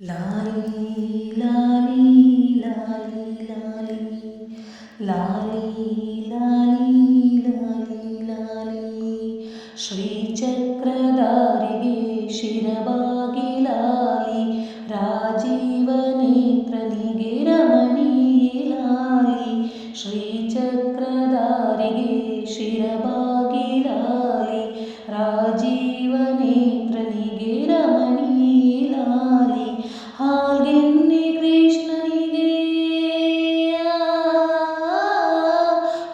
ലാലി ലാലി ലാലി ലാലി ലാലി ലാലി ലാലി ലാലി ശ്രീചക്രധാരികേ ಶಿರಬಾಗಿ ലാലി രാജീവനേത്രനികെ രമണീ ലാലി ശ്രീചക്രധാരികെ ಶಿರಬಾಗಿ ലാലി ರಾಜೀವನೇತ್ರನಿಗೆ ರಮಣೀ ಲಾಲಿ ಹಾಗೆನ್ನೆ ಕೃಷ್ಣನಿಗೆ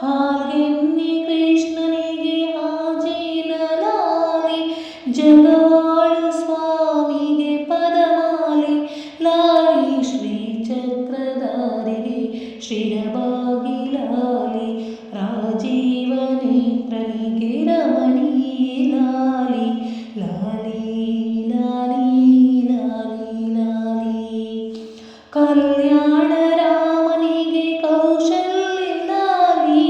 ಹಾಗೆನ್ನೆ ಕೃಷ್ಣನಿಗೆ ಹಾಜಿನ ಲಾಲಿ ಜಗವಾಳು ಸ್ವಾಮಿಗೆ ಪದಮಾಲಿ ಲಾಲಿ ಶ್ರೀಚಕ್ರಧಾರಿಗೆ ಶಿರಬಾಗಿ ಲಾಲಿ ರಾಜೀವನೇತ್ರನಿಗೆ ರಮಣೀ ಲಾಲಿ ಲಾಲಿ ಲಾಲಿ ಲಾಲಿ ಲಾಲಿ ಕಲ್ಯಾಣ ರಾಮನಿಗೆ ಕೌಶಲ್ಯ ಲಾಲಿ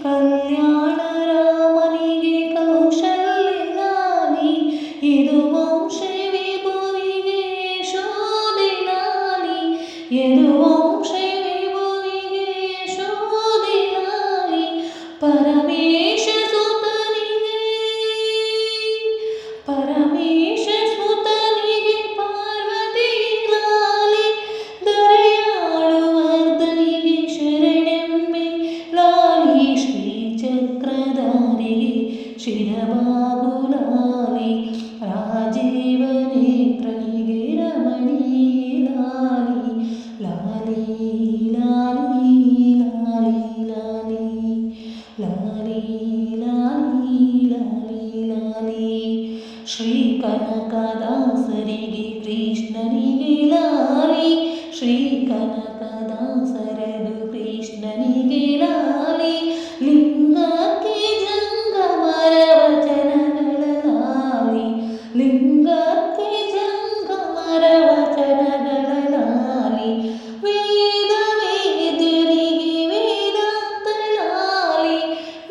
ಕಲ್ಯಾಣ ರಾಮನಿಗೆ ಕೌಶಲ್ಯ ಲಾಲಿ ಇದು ವಂಶ ವಿಭುವಿಗೆ ಯಶೋದೆ ಲಾಲಿ ಇದು ವಂಶ ವಿಭುವಿಗೆ ಯಶೋದೆ ಲಾಲಿ ಪರಮೇಶ ಸುತನಿಗೆ ಪರಮೇಶ ಸುತನಿಗೆ ಪಾರ್ವತಿ ಲಾಲಿ ದರೆಯಾಳು ವರ್ಧನಿಗೆ ಶರಣೆಂಬೆ ಲಾಲಿ ಶ್ರೀಚಕ್ರಧಾರಿಗೆ ಶಿರಬಾಗು ಲಾಲಿ ರಾಜೀವನೇತ್ರನಿಗೆ ರಮಣೀ ಲಾಲಿ ಲಾಲಿ ಲಾಲಿ ಲಾಲಿ ಲಾಲಿ ಲಾಲಿ ಲಾಲಿ ಲಾಲಿ ಲಾಲಿ ಶ್ರೀ ಕನಕದಾಸರಿಗೆ ಕೃಷ್ಣನಿಗೆ ಲಾಲಿ ಶ್ರೀ ಕನಕದಾಸರದು ಕೃಷ್ಣನಿಗೆ ಲಾಲಿ ಲಿಂಗಕ್ಕೆ ಜಂಗಮರ ವಚನಗಳ ಲಾಲಿ ಲಿಂಗಕ್ಕೆ ಜಂಗಮರ ವಚನಗಳ ಲಾಲಿ ವೇದ ವೇದ್ಯರಿಗೆ ವೇದಾಂತ ಲಾಲಿ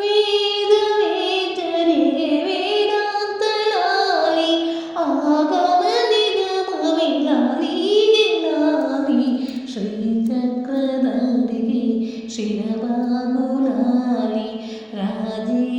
ವೇದ ವೇದ್ಯರಿಗೆ ವೇದಾಂತ ಲಾಲಿ ಆಗಮ ನಿಗಮವೇ ಲಾಲಿಗೆ ಲಾಲಿ ಶ್ರೀಚಕ್ರಧಾರಿಗೆ ಶಿರಬಾಗು ಲಾಲಿ ರಾಜೀ